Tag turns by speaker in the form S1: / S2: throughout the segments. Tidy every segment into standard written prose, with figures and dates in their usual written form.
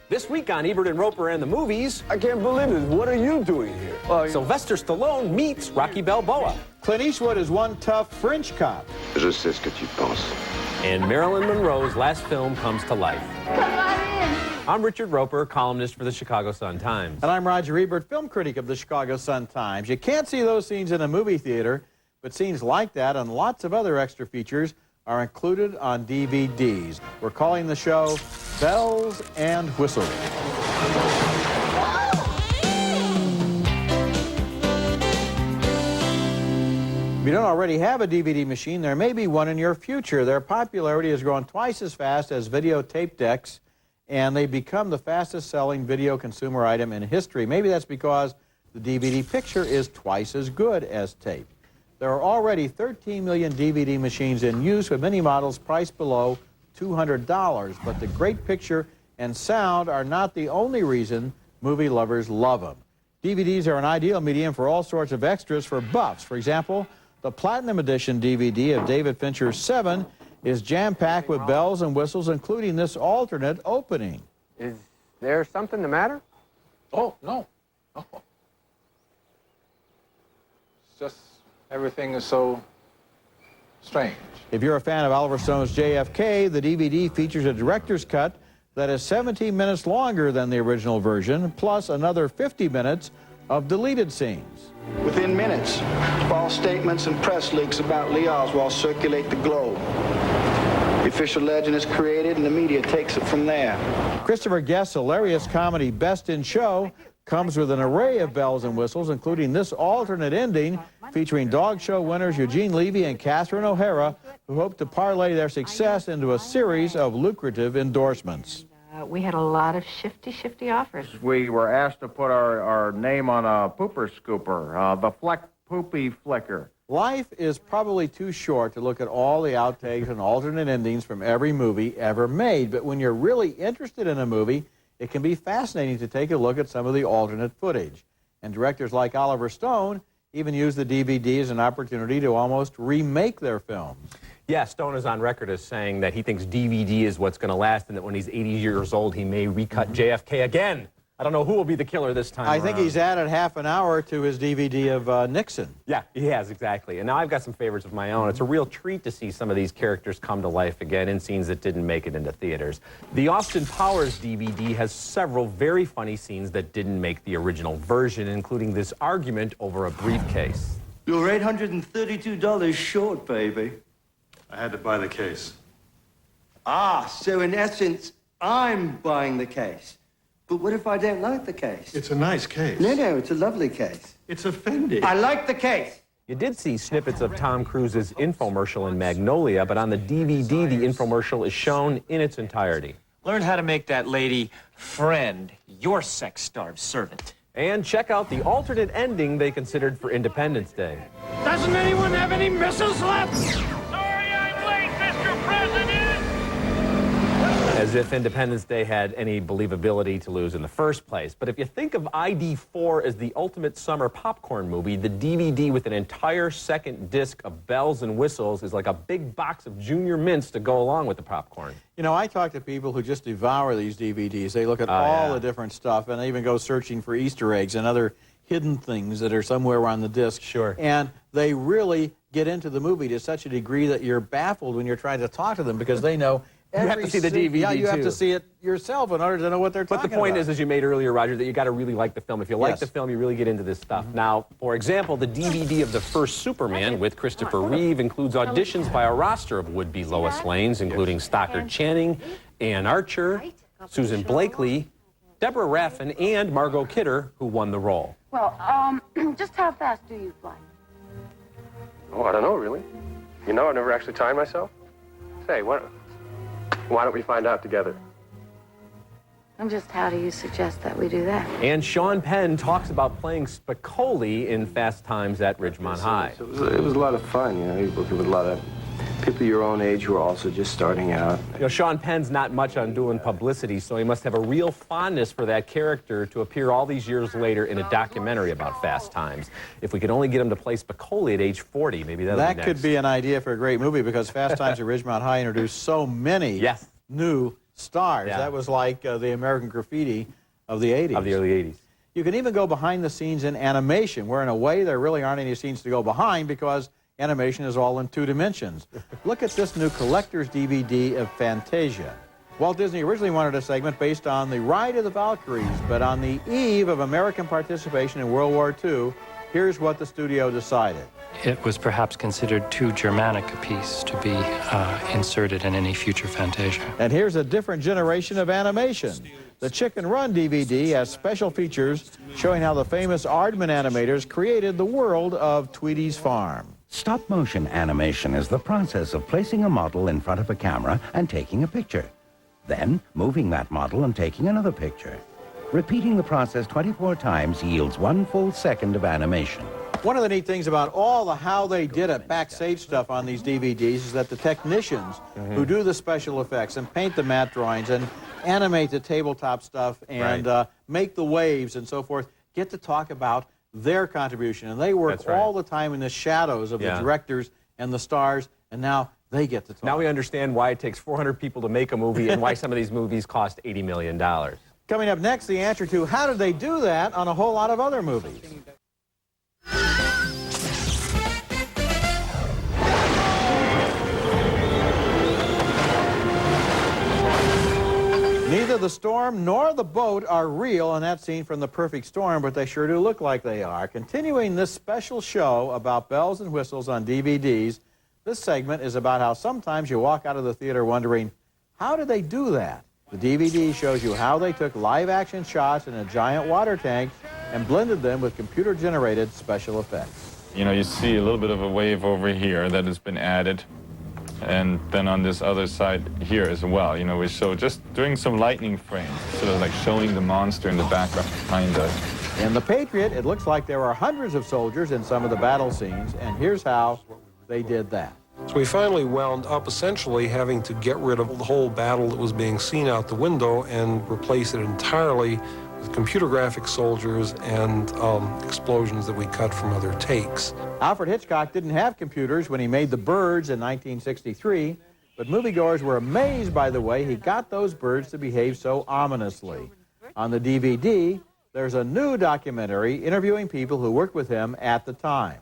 S1: This week on Ebert and Roeper and the movies,
S2: I can't believe it. What are you doing here?
S1: Sylvester Stallone meets Rocky Balboa.
S3: Clint Eastwood is one tough French cop.
S4: Je sais ce que tu penses.
S1: And Marilyn Monroe's last film comes to life.
S5: Come on in.
S1: I'm Richard Roeper, columnist for the Chicago Sun-Times.
S3: And I'm Roger Ebert, film critic of the Chicago Sun-Times. You can't see those scenes in a movie theater, but scenes like that and lots of other extra features are included on DVDs. We're calling the show Bells and Whistles. If you don't already have a DVD machine, there may be one in your future. Their popularity has grown twice as fast as videotape decks, and they've become the fastest-selling video consumer item in history. Maybe that's because the DVD picture is twice as good as tape. There are already 13 million DVD machines in use, with many models priced below $200. But the great picture and sound are not the only reason movie lovers love them. DVDs are an ideal medium for all sorts of extras for buffs. For example, the Platinum Edition DVD of David Fincher's Seven is jam-packed with bells and whistles, including this alternate opening.
S2: Is there something the matter?
S6: Oh, no. No. It's just everything is so strange.
S3: If you're a fan of Oliver Stone's JFK, the DVD features a director's cut that is 17 minutes longer than the original version, plus another 50 minutes of deleted scenes.
S7: Within minutes, false statements and press leaks about Lee Oswald circulate the globe. The official legend is created and the media takes it from there.
S3: Christopher Guest's hilarious comedy Best in Show comes with an array of bells and whistles, including this alternate ending featuring dog show winners Eugene Levy and Catherine O'Hara, who hope to parlay their success into a series of lucrative endorsements.
S5: We had a lot of shifty offers.
S8: We were asked to put our name on a pooper scooper, the Fleck Poopy Flicker.
S3: Life is probably too short to look at all the outtakes and alternate endings from every movie ever made, but when you're really interested in a movie, it can be fascinating to take a look at some of the alternate footage. And directors like Oliver Stone even use the DVD as an opportunity to almost remake their films.
S1: Yeah, Stone is on record as saying that he thinks DVD is what's going to last, and that when he's 80 years old, he may recut JFK again. I don't know who will be the killer this time
S3: I think he's added half an hour to his DVD of Nixon.
S1: Yeah, he has, exactly. And now I've got some favorites of my own. It's a real treat to see some of these characters come to life again in scenes that didn't make it into theaters. The Austin Powers DVD has several very funny scenes that didn't make the original version, including this argument over a briefcase.
S9: You're $832 short, baby.
S10: I had to buy the case.
S9: Ah, so in essence, I'm buying the case. But what if I don't like the case?
S10: It's a nice case.
S9: No, it's a lovely case.
S10: It's offending.
S9: I like the case.
S1: You did see snippets of Tom Cruise's infomercial in Magnolia, but on the DVD, the infomercial is shown in its entirety.
S11: Learn how to make that lady friend your sex-starved servant.
S1: And check out the alternate ending they considered for Independence Day.
S11: Doesn't anyone have any missiles left?
S1: As if Independence Day had any believability to lose in the first place. But if you think of ID4 as the ultimate summer popcorn movie, the DVD with an entire second disc of bells and whistles is like a big box of Junior Mints to go along with the popcorn.
S3: You know, I talk to people who just devour these DVDs. They look at all the different stuff, and they even go searching for Easter eggs and other hidden things that are somewhere on the disc.
S1: Sure.
S3: And they really get into the movie to such a degree that you're baffled when you're trying to talk to them, because they know
S1: you have to see the DVD,
S3: yeah, you have
S1: too.
S3: to see it yourself in order to know what they're talking about.
S1: But the point is, as you made earlier, Roger, that you got to really like the film. If you like the film, you really get into this stuff. Now, for example, the DVD of the first Superman with Christopher Reeve includes auditions by a roster of would-be Lois Lanes, including Stockard Channing, Ann Archer, Susan Blakely, Deborah Raffin, and Margot Kidder, who won the role.
S5: Well, just how fast do you fly?
S4: Oh, I don't know, really. You know, I've never actually timed myself. Say, why don't we find out together?
S5: And just how do you suggest that we do that?
S1: And Sean Penn talks about playing Spicoli in Fast Times at Ridgemont High.
S4: It was a lot of fun, you know. You're working with a lot of people your own age who are also just starting out.
S1: You know, Sean Penn's not much on doing publicity, so he must have a real fondness for that character to appear all these years later in a documentary about Fast Times. If we could only get him to play Spicoli at age 40, maybe that'll be next.
S3: That could be an idea for a great movie, because Fast Times at Ridgemont High introduced so many new stars.
S1: Yeah.
S3: That was like the American Graffiti of the 80s.
S1: Of the early 80s.
S3: You can even go behind the scenes in animation, where in a way there really aren't any scenes to go behind because animation is all in 2 dimensions. Look at this new collector's DVD of Fantasia. Walt Disney originally wanted a segment based on the Ride of the Valkyries, but on the eve of American participation in World War II, here's what the studio decided.
S12: It was perhaps considered too Germanic a piece to be inserted in any future Fantasia.
S3: And here's a different generation of animation. The Chicken Run DVD has special features showing how the famous Aardman animators created the world of Tweety's Farm.
S13: Stop-motion animation is the process of placing a model in front of a camera and taking a picture. Then, moving that model and taking another picture. Repeating the process 24 times yields 1 full second of animation.
S3: One of the neat things about all the how they did it backstage stuff on these DVDs is that the technicians who do the special effects and paint the matte drawings and animate the tabletop stuff and make the waves and so forth get to talk about their contribution. And they work all the time in the shadows of the directors and the stars, and now they get to talk.
S1: Now we understand why it takes 400 people to make a movie and why some of these movies cost $80 million.
S3: Coming up next, the answer to how did they do that on a whole lot of other movies. Neither the storm nor the boat are real in that scene from The Perfect Storm, but they sure do look like they are. Continuing this special show about bells and whistles on DVDs, this segment is about how sometimes you walk out of the theater wondering, how did they do that? The DVD shows you how they took live-action shots in a giant water tank and blended them with computer-generated special effects.
S14: You know, you see a little bit of a wave over here that has been added, and then on this other side here as well. You know, we show just doing some lightning frames, sort of like showing the monster in the background behind us.
S3: In The Patriot, it looks like there are hundreds of soldiers in some of the battle scenes, and here's how they did that.
S15: So we finally wound up essentially having to get rid of the whole battle that was being seen out the window and replace it entirely with computer graphic soldiers and explosions that we cut from other takes.
S3: Alfred Hitchcock didn't have computers when he made The Birds in 1963, but moviegoers were amazed by the way he got those birds to behave so ominously. On the DVD, there's a new documentary interviewing people who worked with him at the time.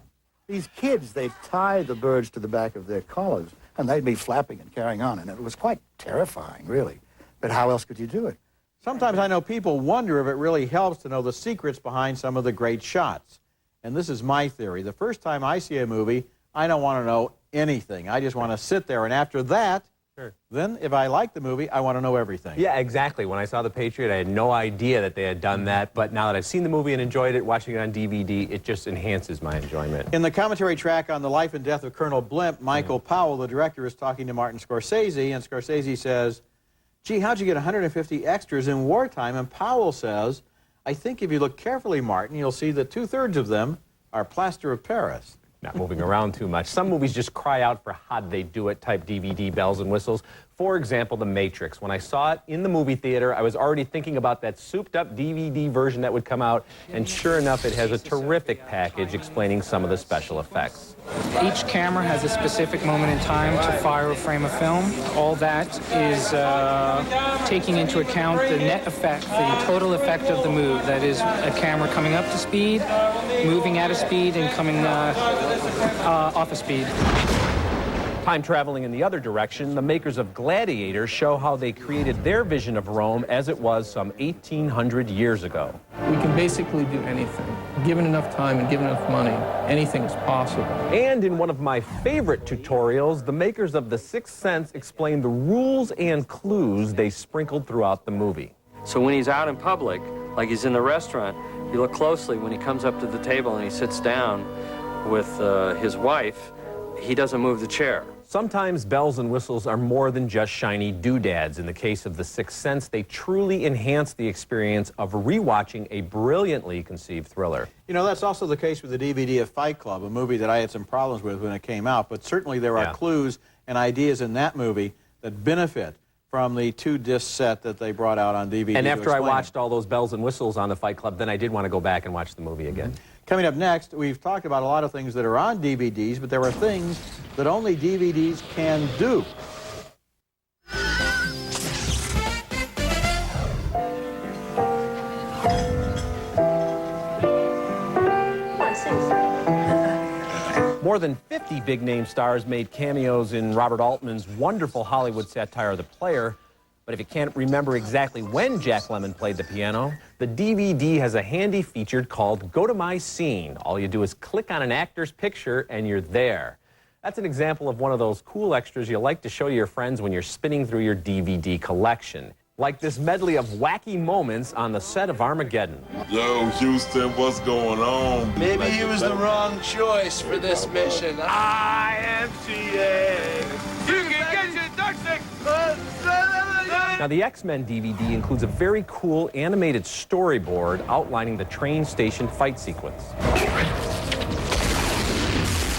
S16: These kids, they'd tie the birds to the back of their collars, and they'd be flapping and carrying on, and it was quite terrifying, really. But how else could you do it?
S3: Sometimes I know people wonder if it really helps to know the secrets behind some of the great shots. And this is my theory. The first time I see a movie, I don't want to know anything. I just want to sit there, and after that, then if I like the movie, I want to know everything.
S1: Yeah, exactly. When I saw The Patriot, I had no idea that they had done that, but now that I've seen the movie and enjoyed it, watching it on DVD, it just enhances my enjoyment.
S3: In the commentary track on the life and death of Colonel Blimp, Michael Powell, the director, is talking to Martin Scorsese, and Scorsese says, gee, how'd you get 150 extras in wartime? And Powell says, I think if you look carefully, Martin, you'll see that 2/3 of them are plaster of Paris.
S1: Not moving around too much. Some movies just cry out for how'd they do it type DVD bells and whistles. For example, The Matrix. When I saw it in the movie theater, I was already thinking about that souped-up DVD version that would come out, and sure enough, it has a terrific package explaining some of the special effects.
S17: Each camera has a specific moment in time to fire a frame of film. All that is taking into account the net effect, the total effect of the move. That is a camera coming up to speed, moving at a speed, and coming off a speed.
S1: Time traveling in the other direction, the makers of Gladiator show how they created their vision of Rome as it was some 1,800 years ago.
S18: We can basically do anything. Given enough time and given enough money, anything is possible.
S1: And in one of my favorite tutorials, the makers of The Sixth Sense explain the rules and clues they sprinkled throughout the movie.
S19: So when he's out in public, like he's in the restaurant, you look closely when he comes up to the table and he sits down with his wife, he doesn't move the chair.
S1: Sometimes bells and whistles are more than just shiny doodads. In the case of The Sixth Sense, they truly enhance the experience of rewatching a brilliantly conceived thriller.
S3: You know, that's also the case with the DVD of Fight Club, a movie that I had some problems with when it came out, but certainly there are clues and ideas in that movie that benefit from the 2-disc set that they brought out on DVD.
S1: And after I watched all those bells and whistles on the Fight Club, then I did want to go back and watch the movie again.
S3: Coming up next, we've talked about a lot of things that are on DVDs, but there are things that only DVDs can do.
S1: More than 50 big-name stars made cameos in Robert Altman's wonderful Hollywood satire, The Player. But if you can't remember exactly when Jack Lemmon played the piano, the DVD has a handy feature called Go to My Scene. All you do is click on an actor's picture and you're there. That's an example of one of those cool extras you like to show your friends when you're spinning through your DVD collection. Like this medley of wacky moments on the set of Armageddon.
S20: Yo, Houston, what's going on?
S21: Maybe he was the wrong choice for this mission.
S20: IMCA.
S21: You can get your duck stick.
S1: Now, the X-Men DVD includes a very cool animated storyboard outlining the train station fight sequence.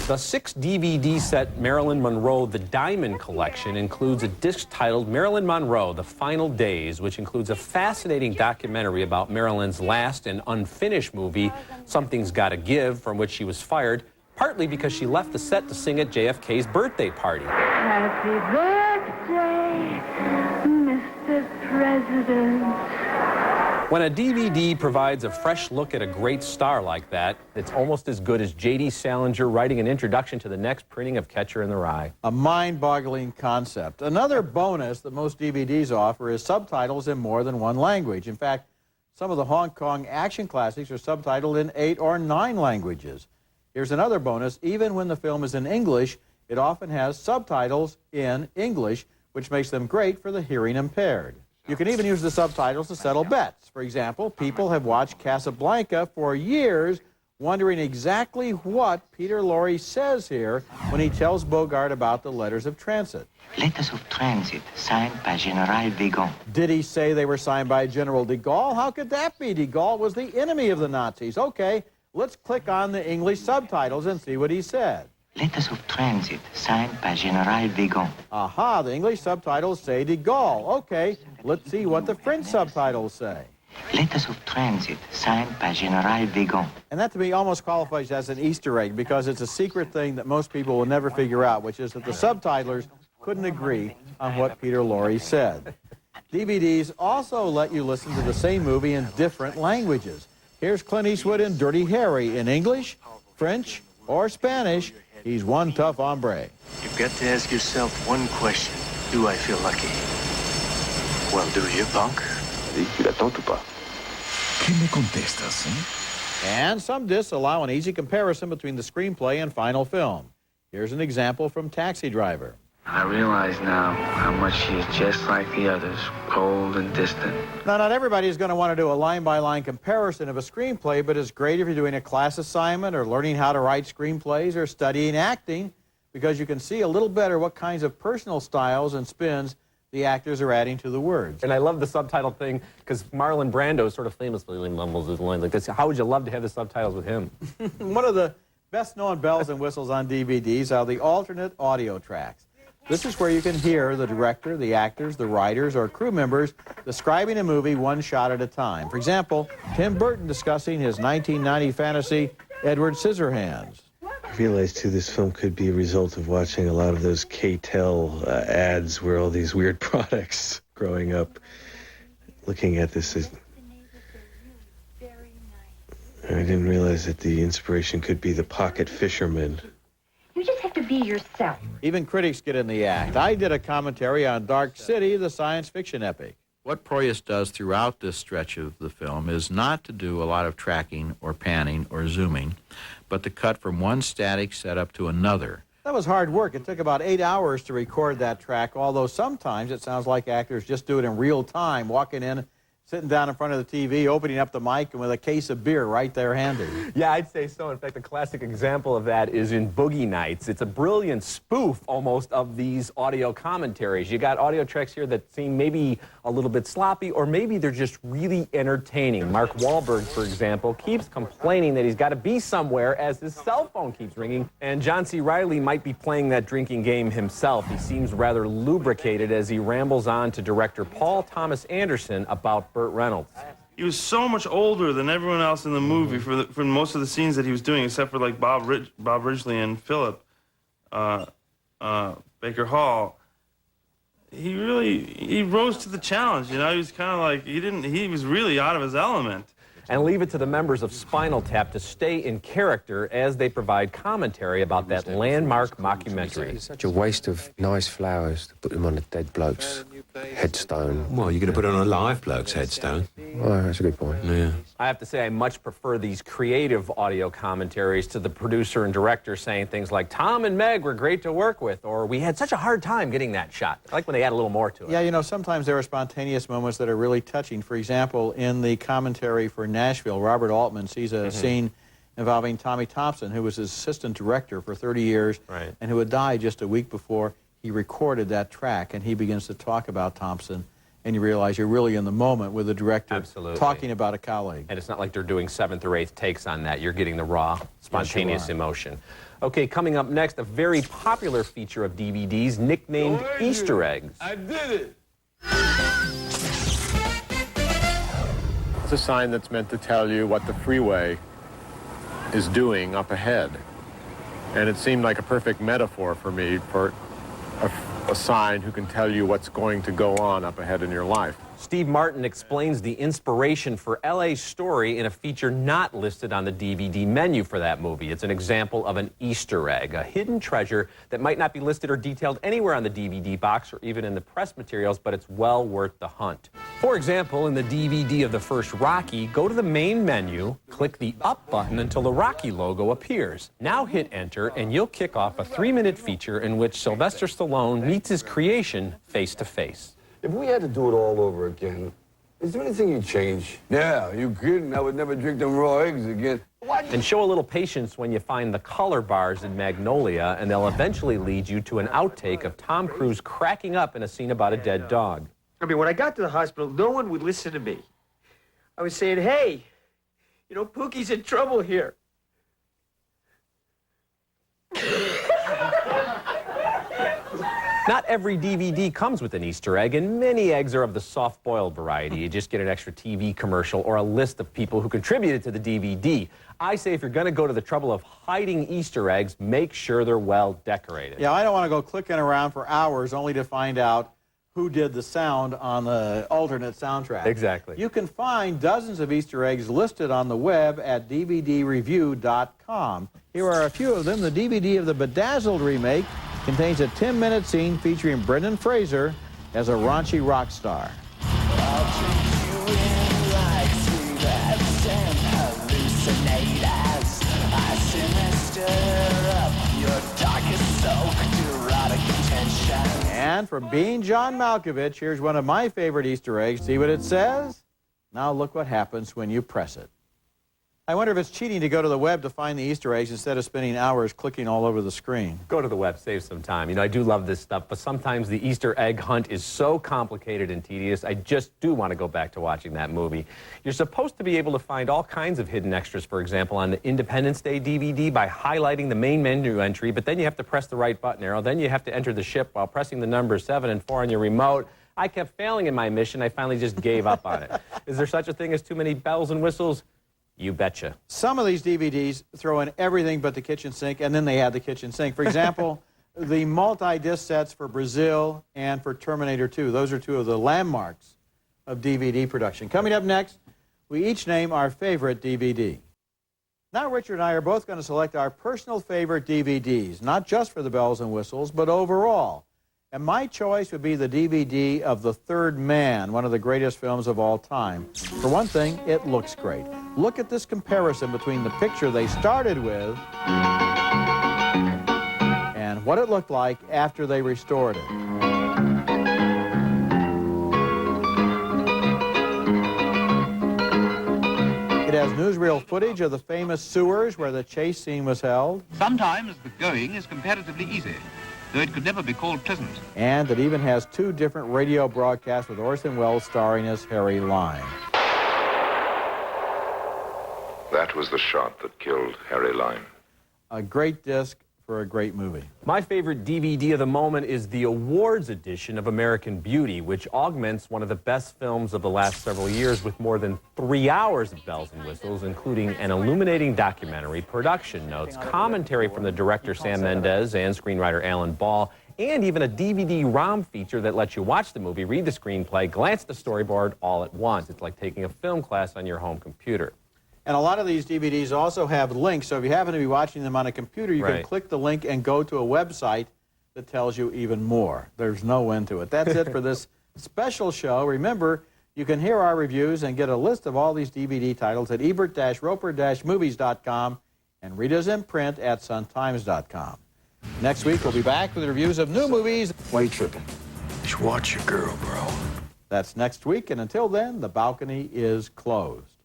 S1: The 6-DVD set Marilyn Monroe The Diamond Collection includes a disc titled Marilyn Monroe, The Final Days, which includes a fascinating documentary about Marilyn's last and unfinished movie, Something's Gotta Give, from which she was fired, partly because she left the set to sing at JFK's birthday party.
S5: Happy birthday, Mr. President.
S1: When a DVD provides a fresh look at a great star like that, it's almost as good as J.D. Salinger writing an introduction to the next printing of Catcher in the Rye.
S3: A mind-boggling concept. Another bonus that most DVDs offer is subtitles in more than one language. In fact, some of the Hong Kong action classics are subtitled in 8 or 9 languages. Here's another bonus. Even when the film is in English, it often has subtitles in English, which makes them great for the hearing impaired. You can even use the subtitles to settle bets. For example, people have watched Casablanca for years, wondering exactly what Peter Lorre says here when he tells Bogart about the letters of transit.
S22: Letters of transit, signed by General de Gaulle.
S3: Did he say they were signed by General de Gaulle? How could that be? De Gaulle was the enemy of the Nazis. Okay, let's click on the English subtitles and see what he said.
S22: Letters of transit, signed by General de Gaulle.
S3: Aha, the English subtitles say de Gaulle. Okay, let's see what the French subtitles say.
S22: Letters of transit, signed by General de Gaulle.
S3: And that to me almost qualifies as an Easter egg because it's a secret thing that most people will never figure out, which is that the subtitlers couldn't agree on what Peter Lorre said. DVDs also let you listen to the same movie in different languages. Here's Clint Eastwood in Dirty Harry in English, French, or Spanish. He's one tough hombre.
S23: You've got to ask yourself one question. Do I feel lucky? Well, do you, punk?
S4: Tu l'attends ou pas?
S23: ¿Qué me contestas, eh?
S3: And some discs allow an easy comparison between the screenplay and final film. Here's an example from Taxi Driver.
S23: I realize now how much she is just like the others, cold and distant.
S3: Now, not everybody is going to want to do a line-by-line comparison of a screenplay, but it's great if you're doing a class assignment or learning how to write screenplays or studying acting, because you can see a little better what kinds of personal styles and spins the actors are adding to the words.
S1: And I love the subtitle thing, because Marlon Brando sort of famously mumbles his lines like this. How would you love to have the subtitles with him?
S3: One of the best-known bells and whistles on DVDs are the alternate audio tracks. This is where you can hear the director, the actors, the writers, or crew members describing a movie one shot at a time. For example, Tim Burton discussing his 1990 fantasy, Edward Scissorhands.
S24: I realized, too, this film could be a result of watching a lot of those K-Tel ads where all these weird products growing up. Looking at this, I didn't realize that the inspiration could be the pocket fisherman.
S5: You just have to be yourself.
S3: Even critics get in the act. I did a commentary on Dark City, the science fiction epic.
S25: What Proyas does throughout this stretch of the film is not to do a lot of tracking or panning or zooming, but to cut from one static setup to another.
S3: That was hard work. It took about 8 hours to record that track, although sometimes it sounds like actors just do it in real time, walking in, sitting down in front of the TV, opening up the mic, and with a case of beer right there handy.
S1: Yeah, I'd say so. In fact, a classic example of that is in Boogie Nights. It's a brilliant spoof, almost, of these audio commentaries. You got audio tracks here that seem maybe a little bit sloppy, or maybe they're just really entertaining. Mark Wahlberg, for example, keeps complaining that he's got to be somewhere as his cell phone keeps ringing, and John C. Reilly might be playing that drinking game himself. He seems rather lubricated as he rambles on to director Paul Thomas Anderson about Burt Reynolds.
S26: He was so much older than everyone else in the movie for most of the scenes that he was doing, except for like Bob Ridgely and Philip Baker Hall. He rose to the challenge. You know, he was kind of like he was really out of his element.
S1: and leave it to the members of Spinal Tap to stay in character as they provide commentary about that landmark mockumentary.
S2: Such a waste of nice flowers to put them on a dead bloke's headstone.
S6: Well, you're going to put it on a live bloke's headstone.
S2: Oh, that's a good point.
S6: Yeah.
S1: I have to say, I much prefer these creative audio commentaries to the producer and director saying things like, Tom and Meg were great to work with, or we had such a hard time getting that shot. I like when they add a little more to it.
S3: Yeah, you know, sometimes there are spontaneous moments that are really touching. For example, in the commentary for Nashville, Robert Altman sees a scene involving Tommy Thompson, who was his assistant director for 30 years, and who had died just a week before he recorded that track, and he begins to talk about Thompson, and you realize you're really in the moment with the director talking about a colleague.
S1: And it's not like they're doing 7th or 8th takes on that. You're getting the raw, spontaneous emotion. Okay, coming up next, a very popular feature of DVDs nicknamed Easter eggs.
S21: I did it.
S7: It's a sign that's meant to tell you what the freeway is doing up ahead. And it seemed like a perfect metaphor for me for a sign who can tell you what's going to go on up ahead in your life.
S1: Steve Martin explains the inspiration for L.A.'s Story in a feature not listed on the DVD menu for that movie. It's an example of an Easter egg, a hidden treasure that might not be listed or detailed anywhere on the DVD box or even in the press materials, but it's well worth the hunt. For example, in the DVD of the first Rocky, go to the main menu, click the up button until the Rocky logo appears. Now hit enter and you'll kick off a 3-minute feature in which Sylvester Stallone meets his creation face to face.
S21: If we had to do it all over again, is there anything you'd change? Yeah, you kidding? I would never drink them raw eggs again.
S1: And show a little patience when you find the color bars in Magnolia, and they'll eventually lead you to an outtake of Tom Cruise cracking up in a scene about a dead dog.
S11: I mean, when I got to the hospital, no one would listen to me. I was saying, hey, you know, Pookie's in trouble here.
S1: Not every DVD comes with an Easter egg, and many eggs are of the soft-boiled variety. You just get an extra TV commercial or a list of people who contributed to the DVD. I say if you're going to go to the trouble of hiding Easter eggs, make sure they're well decorated.
S3: Yeah, I don't want to go clicking around for hours only to find out who did the sound on the alternate soundtrack.
S1: Exactly.
S3: You can find dozens of Easter eggs listed on the web at dvdreview.com. Here are a few of them. The DVD of the Bedazzled remake contains a 10-minute scene featuring Brendan Fraser as a raunchy rock star. And from Being John Malkovich, here's one of my favorite Easter eggs. See what it says? Now look what happens when you press it. I wonder if it's cheating to go to the web to find the Easter eggs instead of spending hours clicking all over the screen.
S1: Go to the web, save some time. You know, I do love this stuff, but sometimes the Easter egg hunt is so complicated and tedious, I just do want to go back to watching that movie. You're supposed to be able to find all kinds of hidden extras, for example, on the Independence Day DVD by highlighting the main menu entry, but then you have to press the right button arrow, then you have to enter the ship while pressing the numbers 7 and 4 on your remote. I kept failing in my mission. I finally just gave up on it. Is there such a thing as too many bells and whistles? You betcha.
S3: Some of these DVDs throw in everything but the kitchen sink, and then they add the kitchen sink. For example, the multi-disc sets for Brazil and for Terminator 2. Those are two of the landmarks of DVD production. Coming up next, we each name our favorite DVD. Now Richard and I are both going to select our personal favorite DVDs, not just for the bells and whistles, but overall. And my choice would be the DVD of The Third Man, one of the greatest films of all time. For one thing, it looks great. Look at this comparison between the picture they started with and what it looked like after they restored it. It has newsreel footage of the famous sewers where the chase scene was held.
S8: Sometimes the going is comparatively easy, though it could never be called pleasant.
S3: And it even has 2 different radio broadcasts with Orson Welles starring as Harry Lime.
S9: That was the shot that killed Harry Lime.
S3: A great disc for a great movie.
S1: My favorite DVD of the moment is the awards edition of American Beauty, which augments one of the best films of the last several years with more than 3 hours of bells and whistles, including an illuminating documentary, production notes, commentary from the director Sam Mendes and screenwriter Alan Ball, and even a DVD-ROM feature that lets you watch the movie, read the screenplay, glance at the storyboard all at once. It's like taking a film class on your home computer.
S3: And a lot of these DVDs also have links, so if you happen to be watching them on a computer, you can click the link and go to a website that tells you even more. There's no end to it. That's it for this special show. Remember, you can hear our reviews and get a list of all these DVD titles at ebert-roeper-movies.com and read us in print at suntimes.com. Next week, we'll be back with reviews of new movies.
S23: Why you tripping? Just watch your girl, bro.
S3: That's next week, and until then, the balcony is closed.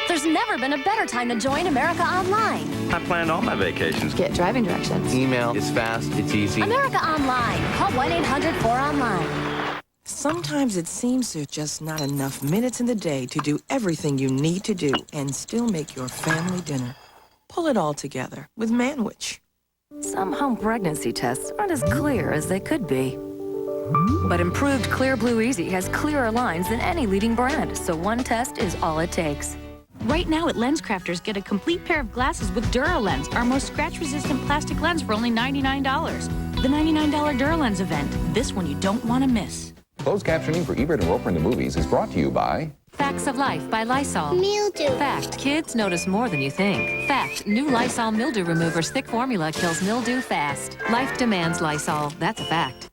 S10: There's never been a better time to join America Online.
S12: I planned all my vacations.
S10: Get driving directions.
S12: Email, it's fast, it's easy.
S10: America Online. Call 1-800-4ONLINE.
S13: Sometimes it seems there's just not enough minutes in the day to do everything you need to do and still make your family dinner. Pull it all together with Manwich.
S14: Some home pregnancy tests aren't as clear as they could be. But improved Clear Blue Easy has clearer lines than any leading brand, so one test is all it takes.
S15: Right now at LensCrafters, get a complete pair of glasses with DuraLens, our most scratch-resistant plastic lens for only $99. The $99 DuraLens event. This one you don't want to miss.
S16: Closed captioning for Ebert and Roeper in the Movies is brought to you by...
S10: Facts of Life by Lysol.
S14: Mildew. Fact, kids notice more than you think. Fact, new Lysol Mildew Remover's thick formula kills mildew fast. Life demands Lysol. That's a fact.